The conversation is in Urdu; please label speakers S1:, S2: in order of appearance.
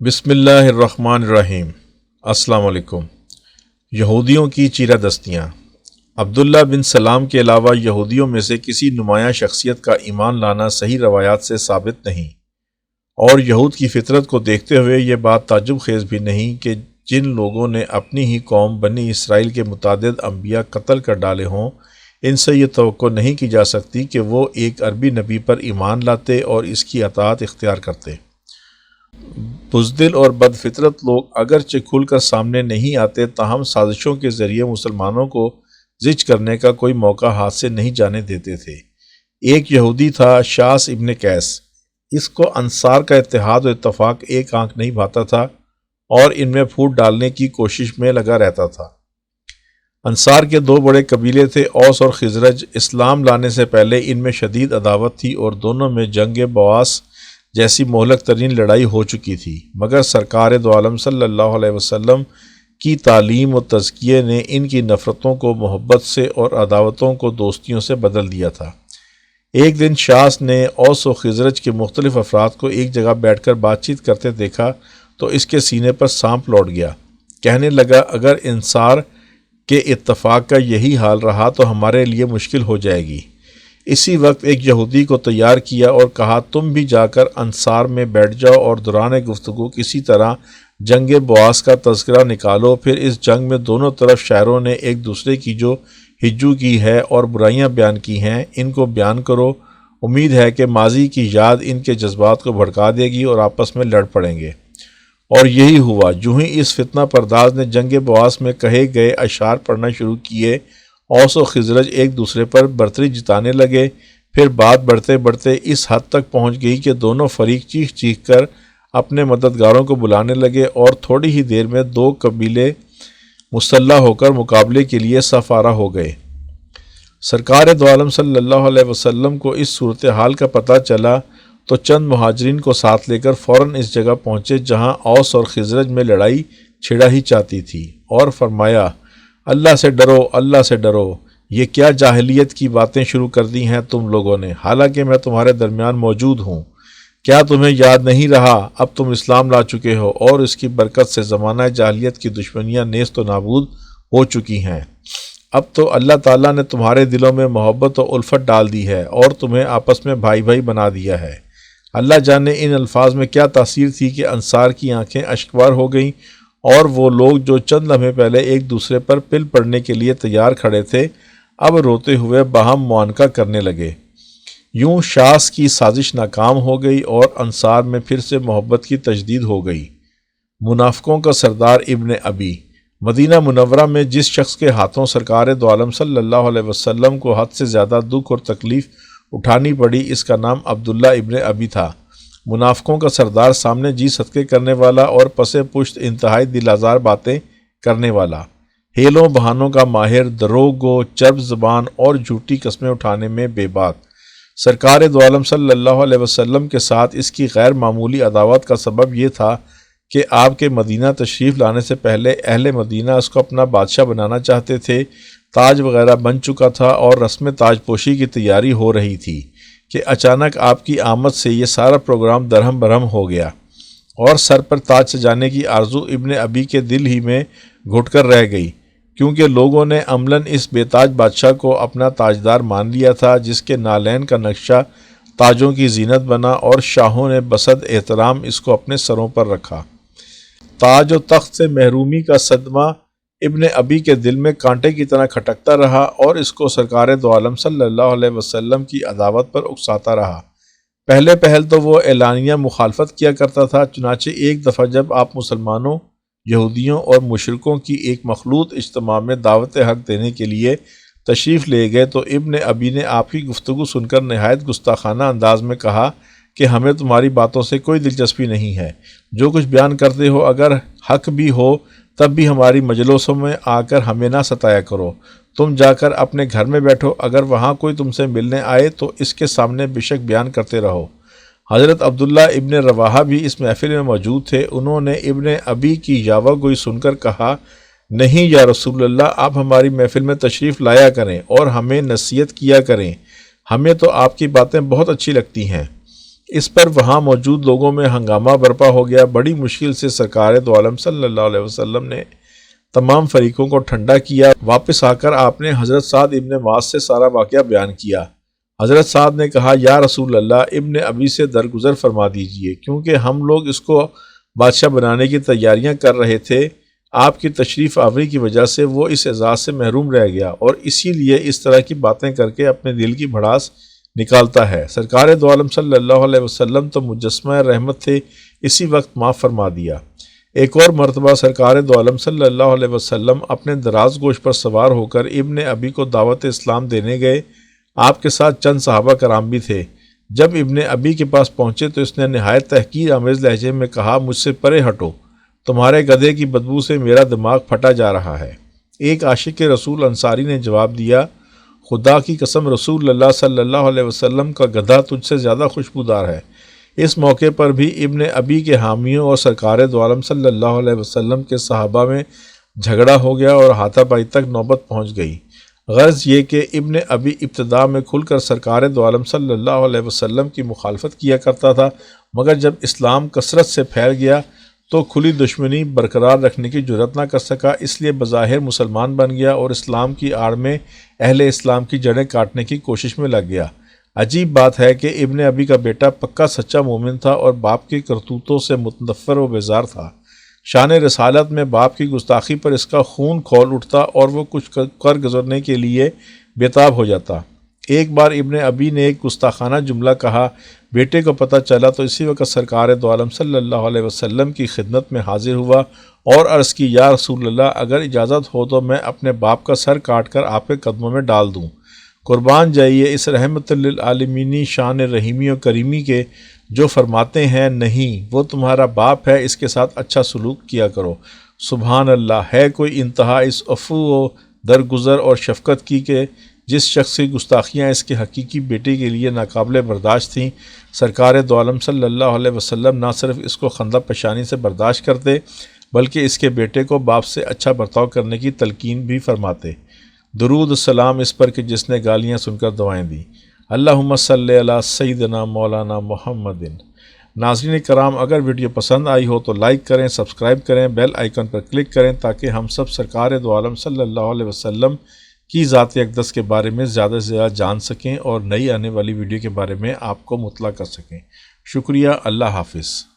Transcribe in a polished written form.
S1: بسم اللہ الرحمن الرحیم۔ السلام علیکم۔ یہودیوں کی چیرہ دستیاں۔ عبداللہ بن سلام کے علاوہ یہودیوں میں سے کسی نمایاں شخصیت کا ایمان لانا صحیح روایات سے ثابت نہیں، اور یہود کی فطرت کو دیکھتے ہوئے یہ بات تعجب خیز بھی نہیں کہ جن لوگوں نے اپنی ہی قوم بنی اسرائیل کے متعدد انبیاء قتل کر ڈالے ہوں، ان سے یہ توقع نہیں کی جا سکتی کہ وہ ایک عربی نبی پر ایمان لاتے اور اس کی اطاعت اختیار کرتے۔ بزدل اور بد فطرت لوگ اگرچہ کھل کر سامنے نہیں آتے، تاہم سازشوں کے ذریعے مسلمانوں کو زج کرنے کا کوئی موقع ہاتھ سے نہیں جانے دیتے تھے۔ ایک یہودی تھا، شاس ابن قیس۔ اس کو انصار کا اتحاد و اتفاق ایک آنکھ نہیں بھاتا تھا اور ان میں پھوٹ ڈالنے کی کوشش میں لگا رہتا تھا۔ انصار کے دو بڑے قبیلے تھے، اوس اور خزرج۔ اسلام لانے سے پہلے ان میں شدید عداوت تھی اور دونوں میں جنگ بواس جیسی مہلک ترین لڑائی ہو چکی تھی، مگر سرکار دو عالم صلی اللہ علیہ وسلم کی تعلیم و تزکیے نے ان کی نفرتوں کو محبت سے اور عداوتوں کو دوستیوں سے بدل دیا تھا۔ ایک دن شاس نے اوس و خزرج کے مختلف افراد کو ایک جگہ بیٹھ کر بات چیت کرتے دیکھا تو اس کے سینے پر سانپ لوٹ گیا۔ کہنے لگا، اگر انصار کے اتفاق کا یہی حال رہا تو ہمارے لیے مشکل ہو جائے گی۔ اسی وقت ایک یہودی کو تیار کیا اور کہا، تم بھی جا کر انصار میں بیٹھ جاؤ اور دوران گفتگو کسی طرح جنگ بواس کا تذکرہ نکالو، پھر اس جنگ میں دونوں طرف شاعروں نے ایک دوسرے کی جو ہجو کی ہے اور برائیاں بیان کی ہیں، ان کو بیان کرو۔ امید ہے کہ ماضی کی یاد ان کے جذبات کو بھڑکا دے گی اور آپس میں لڑ پڑیں گے۔ اور یہی ہوا۔ جو ہی اس فتنہ پرداز نے جنگ بواس میں کہے گئے اشعار پڑھنا شروع کیے، اوس و خزرج ایک دوسرے پر برتری جتانے لگے۔ پھر بات بڑھتے بڑھتے اس حد تک پہنچ گئی کہ دونوں فریق چیخ چیخ کر اپنے مددگاروں کو بلانے لگے اور تھوڑی ہی دیر میں دو قبیلے مسلح ہو کر مقابلے کے لیے صف آرا ہو گئے۔ سرکار دو عالم صلی اللہ علیہ وسلم کو اس صورتحال کا پتہ چلا تو چند مہاجرین کو ساتھ لے کر فوراً اس جگہ پہنچے جہاں اوس اور خزرج میں لڑائی چھڑا ہی چاہتی تھی، اور فرمایا، اللہ سے ڈرو، اللہ سے ڈرو۔ یہ کیا جاہلیت کی باتیں شروع کر دی ہیں تم لوگوں نے، حالانکہ میں تمہارے درمیان موجود ہوں۔ کیا تمہیں یاد نہیں رہا؟ اب تم اسلام لا چکے ہو اور اس کی برکت سے زمانہ جاہلیت کی دشمنیاں نیست و نابود ہو چکی ہیں۔ اب تو اللہ تعالیٰ نے تمہارے دلوں میں محبت و الفت ڈال دی ہے اور تمہیں آپس میں بھائی بھائی بنا دیا ہے۔ اللہ جانے ان الفاظ میں کیا تاثیر تھی کہ انصار کی آنکھیں اشکبار ہو گئیں، اور وہ لوگ جو چند لمحے پہلے ایک دوسرے پر پل پڑنے کے لیے تیار کھڑے تھے، اب روتے ہوئے باہم معانقہ کرنے لگے۔ یوں شاس کی سازش ناکام ہو گئی اور انصار میں پھر سے محبت کی تجدید ہو گئی۔ منافقوں کا سردار ابن ابی۔ مدینہ منورہ میں جس شخص کے ہاتھوں سرکار دو عالم صلی اللہ علیہ وسلم کو حد سے زیادہ دکھ اور تکلیف اٹھانی پڑی، اس کا نام عبداللہ ابن ابی تھا۔ منافقوں کا سردار، سامنے جی صدقے کرنے والا اور پس پشت انتہائی دل آزار باتیں کرنے والا، ہیلوں بہانوں کا ماہر، دروغ گو، چرب زبان اور جھوٹی قسمیں اٹھانے میں بے باک۔ سرکار دو عالم صلی اللہ علیہ وسلم کے ساتھ اس کی غیر معمولی عداوت کا سبب یہ تھا کہ آپ کے مدینہ تشریف لانے سے پہلے اہل مدینہ اس کو اپنا بادشاہ بنانا چاہتے تھے۔ تاج وغیرہ بن چکا تھا اور رسم تاج پوشی کی تیاری ہو رہی تھی کہ اچانک آپ کی آمد سے یہ سارا پروگرام درہم برہم ہو گیا، اور سر پر تاج سجانے کی آرزو ابن ابی کے دل ہی میں گھٹ کر رہ گئی، کیونکہ لوگوں نے عملاً اس بے تاج بادشاہ کو اپنا تاجدار مان لیا تھا جس کے نالین کا نقشہ تاجوں کی زینت بنا، اور شاہوں نے بصد احترام اس کو اپنے سروں پر رکھا۔ تاج و تخت سے محرومی کا صدمہ ابن ابی کے دل میں کانٹے کی طرح کھٹکتا رہا اور اس کو سرکار دو عالم صلی اللہ علیہ وسلم کی عداوت پر اکساتا رہا۔ پہلے پہل تو وہ اعلانیہ مخالفت کیا کرتا تھا، چنانچہ ایک دفعہ جب آپ مسلمانوں، یہودیوں اور مشرکوں کی ایک مخلوط اجتماع میں دعوت حق دینے کے لیے تشریف لے گئے تو ابن ابی نے آپ کی گفتگو سن کر نہایت گستاخانہ انداز میں کہا کہ ہمیں تمہاری باتوں سے کوئی دلچسپی نہیں ہے۔ جو کچھ بیان کرتے ہو اگر حق بھی ہو تب بھی ہماری مجلسوں میں آ کر ہمیں نہ ستایا کرو۔ تم جا کر اپنے گھر میں بیٹھو، اگر وہاں کوئی تم سے ملنے آئے تو اس کے سامنے بے شک بیان کرتے رہو۔ حضرت عبداللہ ابن رواحہ بھی اس محفل میں موجود تھے۔ انہوں نے ابن ابی کی یاوہ گوئی سن کر کہا، نہیں یا رسول اللہ، آپ ہماری محفل میں تشریف لایا کریں اور ہمیں نصیحت کیا کریں، ہمیں تو آپ کی باتیں بہت اچھی لگتی ہیں۔ اس پر وہاں موجود لوگوں میں ہنگامہ برپا ہو گیا۔ بڑی مشکل سے سرکار دو عالم صلی اللہ علیہ وسلم نے تمام فریقوں کو ٹھنڈا کیا۔ واپس آ کر آپ نے حضرت سعد ابن معاذ سے سارا واقعہ بیان کیا۔ حضرت سعد نے کہا، یا رسول اللہ، ابن ابی سے درگزر فرما دیجئے، کیونکہ ہم لوگ اس کو بادشاہ بنانے کی تیاریاں کر رہے تھے۔ آپ کی تشریف آوری کی وجہ سے وہ اس اعزاز سے محروم رہ گیا اور اسی لیے اس طرح کی باتیں کر کے اپنے دل کی بھڑاس نکالتا ہے۔ سرکار دو عالم صلی اللہ علیہ وسلم تو مجسمہ رحمت تھے، اسی وقت معاف فرما دیا۔ ایک اور مرتبہ سرکار دو عالم صلی اللہ علیہ وسلم اپنے دراز گوش پر سوار ہو کر ابن ابی کو دعوت اسلام دینے گئے۔ آپ کے ساتھ چند صحابہ کرام بھی تھے۔ جب ابن ابی کے پاس پہنچے تو اس نے نہایت تحقیر آمیز لہجے میں کہا، مجھ سے پرے ہٹو، تمہارے گدھے کی بدبو سے میرا دماغ پھٹا جا رہا ہے۔ ایک عاشق رسول انصاری نے جواب دیا، خدا کی قسم، رسول اللہ صلی اللہ علیہ وسلم کا گدھا تجھ سے زیادہ خوشبودار ہے۔ اس موقع پر بھی ابن ابی کے حامیوں اور سرکار دو عالم صلی اللہ علیہ وسلم کے صحابہ میں جھگڑا ہو گیا اور ہاتھا پائی تک نوبت پہنچ گئی۔ غرض یہ کہ ابن ابی ابتدا میں کھل کر سرکار دو عالم صلی اللہ علیہ وسلم کی مخالفت کیا کرتا تھا، مگر جب اسلام کثرت سے پھیل گیا تو کھلی دشمنی برقرار رکھنے کی جرأت نہ کر سکا، اس لیے بظاہر مسلمان بن گیا اور اسلام کی آڑ میں اہل اسلام کی جڑیں کاٹنے کی کوشش میں لگ گیا۔ عجیب بات ہے کہ ابن ابی کا بیٹا پکا سچا مومن تھا اور باپ کی کرتوتوں سے متنفر و بیزار تھا۔ شان رسالت میں باپ کی گستاخی پر اس کا خون کھول اٹھتا اور وہ کچھ کر گزرنے کے لیے بےتاب ہو جاتا۔ ایک بار ابن ابی نے ایک گستاخانہ جملہ کہا، بیٹے کو پتہ چلا تو اسی وقت سرکار دو عالم صلی اللہ علیہ وسلم کی خدمت میں حاضر ہوا اور عرض کی، یا رسول اللہ، اگر اجازت ہو تو میں اپنے باپ کا سر کاٹ کر آپ کے قدموں میں ڈال دوں۔ قربان جائیے اس رحمت للعالمینی شان رحیمی و کریمی کے، جو فرماتے ہیں نہیں وہ تمہارا باپ ہے، اس کے ساتھ اچھا سلوک کیا کرو۔ سبحان اللہ، ہے کوئی انتہا اس عفو و درگزر اور شفقت کی کہ جس شخص کی گستاخیاں اس کے حقیقی بیٹے کے لیے ناقابل برداشت تھیں، سرکار دو عالم صلی اللہ علیہ وسلم نہ صرف اس کو خندہ پیشانی سے برداشت کرتے بلکہ اس کے بیٹے کو باپ سے اچھا برتاؤ کرنے کی تلقین بھی فرماتے۔ درود السلام اس پر کہ جس نے گالیاں سن کر دعائیں دیں۔ اللہم صلی علی سیدنا مولانا محمد۔ ناظرین کرام، اگر ویڈیو پسند آئی ہو تو لائک کریں، سبسکرائب کریں، بیل آئیکن پر کلک کریں تاکہ ہم سب سرکار دو عالم صلی اللہ علیہ وسلم کی ذات اقدس کے بارے میں زیادہ سے زیادہ جان سکیں اور نئی آنے والی ویڈیو کے بارے میں آپ کو مطلع کر سکیں۔ شکریہ، اللہ حافظ۔